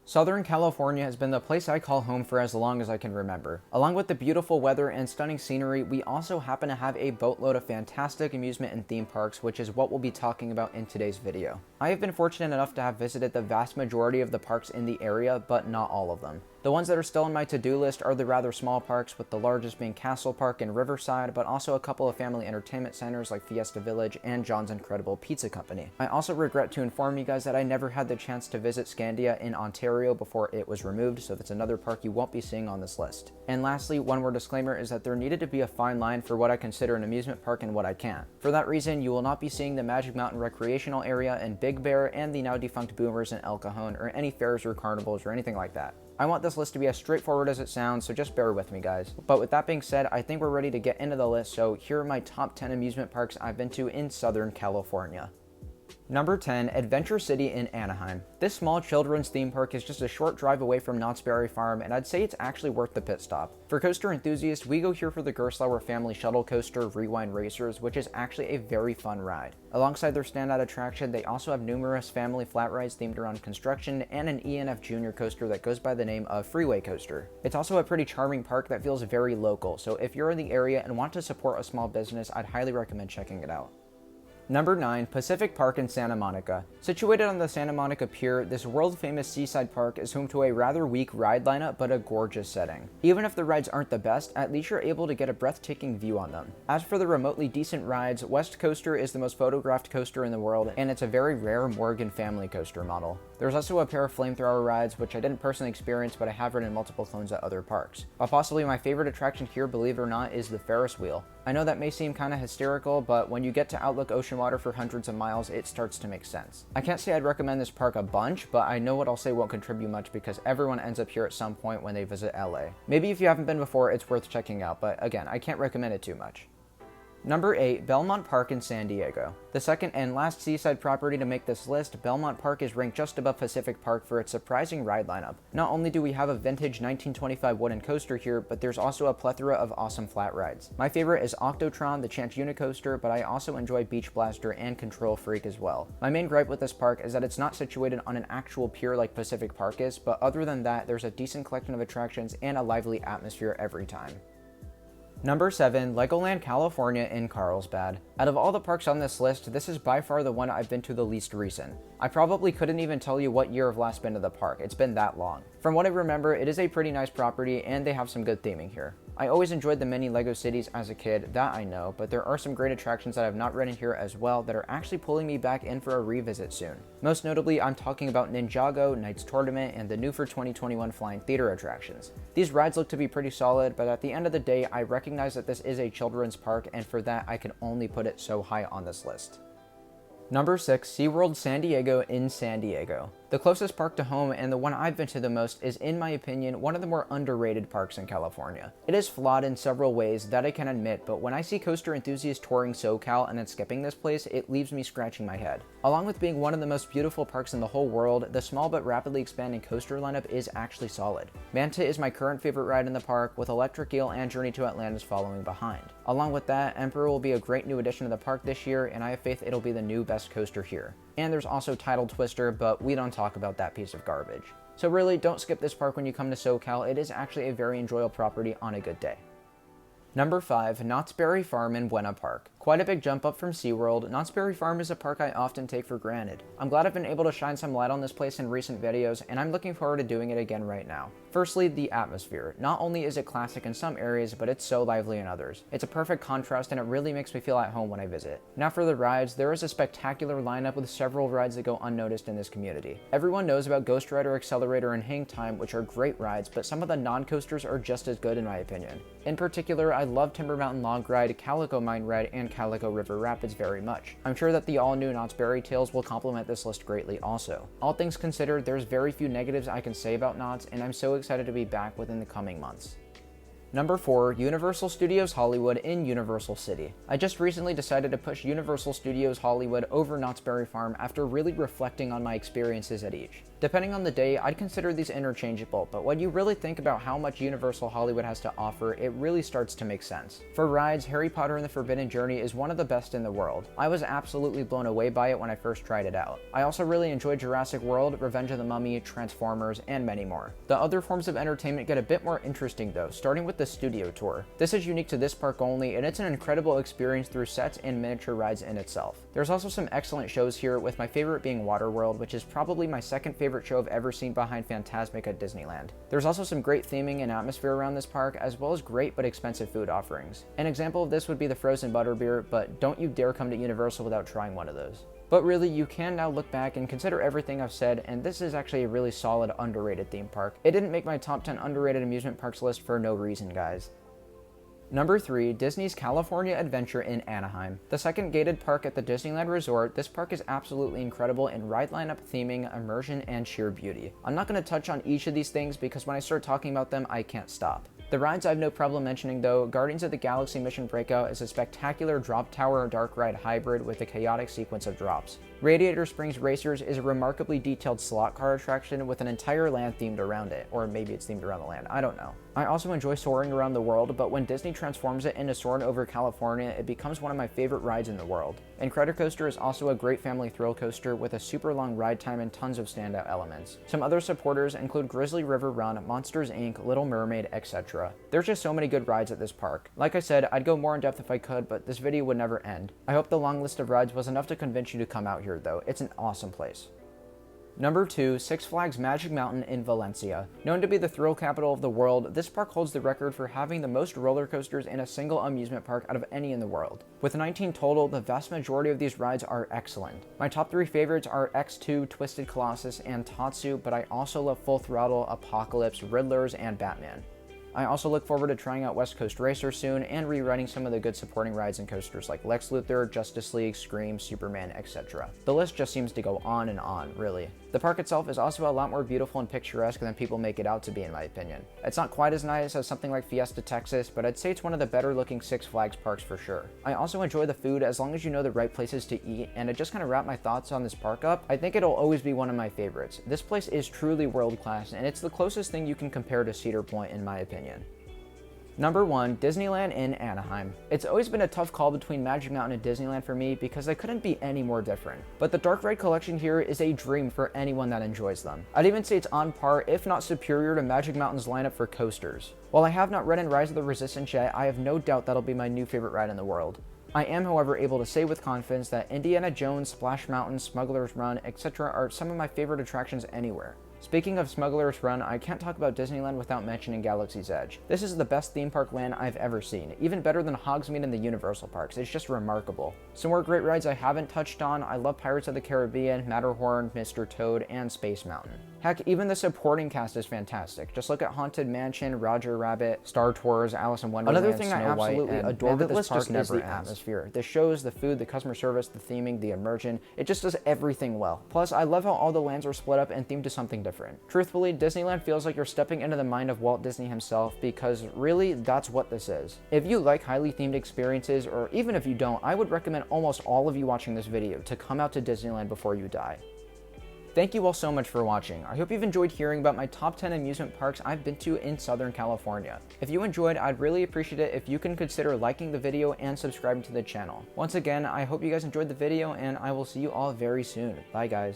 Southern California has been the place I call home for as long as I can remember. Along with the beautiful weather and stunning scenery, we also happen to have a boatload of fantastic amusement and theme parks, which is what we'll be talking about in today's video. I have been fortunate enough to have visited the vast majority of the parks in the area, but not all of them. The ones that are still on my to-do list are the rather small parks, with the largest being Castle Park and Riverside, but also a couple of family entertainment centers like Fiesta Village and John's Incredible Pizza Company. I also regret to inform you guys that I never had the chance to visit Scandia in Ontario before it was removed, so that's another park you won't be seeing on this list. And lastly, one more disclaimer is that there needed to be a fine line for what I consider an amusement park and what I can't. For that reason, you will not be seeing the Magic Mountain Recreational Area in Big Bear and the now defunct Boomers in El Cajon, or any fairs or carnivals or anything like that. I want this list to be as straightforward as it sounds, so just bear with me, guys. But with that being said, I think we're ready to get into the list, so here are my top 10 amusement parks I've been to in Southern California. Number 10, Adventure City in Anaheim. This small children's theme park is just a short drive away from Knott's Berry Farm, and I'd say it's actually worth the pit stop. For coaster enthusiasts, we go here for the Gerstlauer Family Shuttle Coaster Rewind Racers, which is actually a very fun ride. Alongside their standout attraction, they also have numerous family flat rides themed around construction and an ENF Junior coaster that goes by the name of Freeway Coaster. It's also a pretty charming park that feels very local, so if you're in the area and want to support a small business, I'd highly recommend checking it out. Number 9, Pacific Park in Santa Monica. Situated on the Santa Monica Pier, this world-famous seaside park is home to a rather weak ride lineup, but a gorgeous setting. Even if the rides aren't the best, at least you're able to get a breathtaking view on them. As for the remotely decent rides, West Coaster is the most photographed coaster in the world, and it's a very rare Morgan family coaster model. There's also a pair of flamethrower rides, which I didn't personally experience, but I have ridden multiple clones at other parks. But possibly my favorite attraction here, believe it or not, is the Ferris wheel. I know that may seem kinda hysterical, but when you get to Outlook Ocean Water for hundreds of miles, it starts to make sense. I can't say I'd recommend this park a bunch, but I know what I'll say won't contribute much because everyone ends up here at some point when they visit LA. Maybe if you haven't been before, it's worth checking out, but again, I can't recommend it too much. Number 8, Belmont Park in San Diego. The second and last seaside property to make this list, Belmont Park is ranked just above Pacific Park for its surprising ride lineup. Not only do we have a vintage 1925 wooden coaster here, but there's also a plethora of awesome flat rides. My favorite is Octotron, the Chance Unicoaster, but I also enjoy Beach Blaster and Control Freak as well. My main gripe with this park is that it's not situated on an actual pier like Pacific Park is, but other than that, there's a decent collection of attractions and a lively atmosphere every time. Number 7, Legoland California in Carlsbad. Out of all the parks on this list, this is by far the one I've been to the least recent. I probably couldn't even tell you what year I've last been to the park, it's been that long. From what I remember, it is a pretty nice property and they have some good theming here. I always enjoyed the mini Lego cities as a kid, that I know, but there are some great attractions that I've not ridden here as well that are actually pulling me back in for a revisit soon. Most notably, I'm talking about Ninjago, Knights Tournament, and the new for 2021 Flying Theater attractions. These rides look to be pretty solid, but at the end of the day, I recognize that this is a children's park, and for that, I can only put it so high on this list. Number 6, SeaWorld San Diego in San Diego. The closest park to home, and the one I've been to the most, is in my opinion one of the more underrated parks in California. It is flawed in several ways, that I can admit, but when I see coaster enthusiasts touring SoCal and then skipping this place, it leaves me scratching my head. Along with being one of the most beautiful parks in the whole world, the small but rapidly expanding coaster lineup is actually solid. Manta is my current favorite ride in the park, with Electric Eel and Journey to Atlantis following behind. Along with that, Emperor will be a great new addition to the park this year, and I have faith it'll be the new best coaster here. And there's also Tidal Twister, but we don't talk about that piece of garbage. So really, don't skip this park when you come to SoCal. It is actually a very enjoyable property on a good day. Number 5, Knott's Berry Farm in Buena Park. Quite a big jump up from SeaWorld, Knott's Berry Farm is a park I often take for granted. I'm glad I've been able to shine some light on this place in recent videos, and I'm looking forward to doing it again right now. Firstly, the atmosphere. Not only is it classic in some areas, but it's so lively in others. It's a perfect contrast and it really makes me feel at home when I visit. Now for the rides, there is a spectacular lineup with several rides that go unnoticed in this community. Everyone knows about Ghost Rider Accelerator and Hang Time, which are great rides, but some of the non-coasters are just as good in my opinion. In particular, I love Timber Mountain Log Ride, Calico Mine Ride, and Calico River Rapids very much. I'm sure that the all-new Knott's Berry Tales will complement this list greatly also. All things considered, there's very few negatives I can say about Knott's, and I'm so excited to be back within the coming months. Number 4, Universal Studios Hollywood in Universal City. I just recently decided to push Universal Studios Hollywood over Knott's Berry Farm after really reflecting on my experiences at each. Depending on the day, I'd consider these interchangeable, but when you really think about how much Universal Hollywood has to offer, it really starts to make sense. For rides, Harry Potter and the Forbidden Journey is one of the best in the world. I was absolutely blown away by it when I first tried it out. I also really enjoyed Jurassic World, Revenge of the Mummy, Transformers, and many more. The other forms of entertainment get a bit more interesting though, starting with the studio tour. This is unique to this park only, and it's an incredible experience through sets and miniature rides in itself. There's also some excellent shows here, with my favorite being Waterworld, which is probably my second favorite show I've ever seen behind Fantasmic at Disneyland. There's also some great theming and atmosphere around this park, as well as great but expensive food offerings. An example of this would be the frozen butterbeer, but don't you dare come to Universal without trying one of those. But really, you can now look back and consider everything I've said, and this is actually a really solid, underrated theme park. It didn't make my top 10 underrated amusement parks list for no reason, guys. Number 3, Disney's California Adventure in Anaheim. The second gated park at the Disneyland Resort, this park is absolutely incredible in ride lineup, theming, immersion, and sheer beauty. I'm not going to touch on each of these things because when I start talking about them, I can't stop. The rides I have no problem mentioning though. Guardians of the Galaxy Mission Breakout is a spectacular drop tower dark ride hybrid with a chaotic sequence of drops. Radiator Springs Racers is a remarkably detailed slot car attraction with an entire land themed around it, or maybe it's themed around the land, I don't know. I also enjoy soaring around the world, but when Disney transforms it into Soarin' over California, it becomes one of my favorite rides in the world. Incredicoaster is also a great family thrill coaster with a super long ride time and tons of standout elements. Some other supporters include Grizzly River Run, Monsters Inc., Little Mermaid, etc. There's just so many good rides at this park. Like I said, I'd go more in depth if I could, but this video would never end. I hope the long list of rides was enough to convince you to come out here though. It's an awesome place. Number 2, Six Flags Magic Mountain in Valencia. Known to be the thrill capital of the world, this park holds the record for having the most roller coasters in a single amusement park out of any in the world. With 19 total, the vast majority of these rides are excellent. My top 3 favorites are X2, Twisted Colossus, and Tatsu, but I also love Full Throttle, Apocalypse, Riddlers, and Batman. I also look forward to trying out West Coast Racer soon and rewriting some of the good supporting rides and coasters like Lex Luthor, Justice League, Scream, Superman, etc. The list just seems to go on and on, really. The park itself is also a lot more beautiful and picturesque than people make it out to be, in my opinion. It's not quite as nice as something like Fiesta Texas, but I'd say it's one of the better looking Six Flags parks for sure. I also enjoy the food as long as you know the right places to eat, and to just kind of wrap my thoughts on this park up, I think it'll always be one of my favorites. This place is truly world class, and it's the closest thing you can compare to Cedar Point in my opinion. Number 1, Disneyland in Anaheim. It's always been a tough call between Magic Mountain and Disneyland for me because they couldn't be any more different. But the Dark Ride collection here is a dream for anyone that enjoys them. I'd even say it's on par, if not superior, to Magic Mountain's lineup for coasters. While I have not ridden Rise of the Resistance yet, I have no doubt that'll be my new favorite ride in the world. I am, however, able to say with confidence that Indiana Jones, Splash Mountain, Smuggler's Run, etc. are some of my favorite attractions anywhere. Speaking of Smuggler's Run, I can't talk about Disneyland without mentioning Galaxy's Edge. This is the best theme park land I've ever seen, even better than Hogsmeade and the Universal parks. It's just remarkable. Some more great rides I haven't touched on. I love Pirates of the Caribbean, Matterhorn, Mr. Toad, and Space Mountain. Heck, even the supporting cast is fantastic. Just look at Haunted Mansion, Roger Rabbit, Star Tours, Alice in Wonderland, Another thing Snow I absolutely White, and adore the about this list park just never is the ends. atmosphere. The shows, the food, the customer service, the theming, the immersion, it just does everything well. Plus, I love how all the lands are split up and themed to something different. Truthfully, Disneyland feels like you're stepping into the mind of Walt Disney himself, because really, that's what this is. If you like highly themed experiences, or even if you don't, I would recommend almost all of you watching this video to come out to Disneyland before you die. Thank you all so much for watching. I hope you've enjoyed hearing about my top 10 amusement parks I've been to in Southern California. If you enjoyed, I'd really appreciate it if you can consider liking the video and subscribing to the channel. Once again, I hope you guys enjoyed the video, and I will see you all very soon. Bye guys.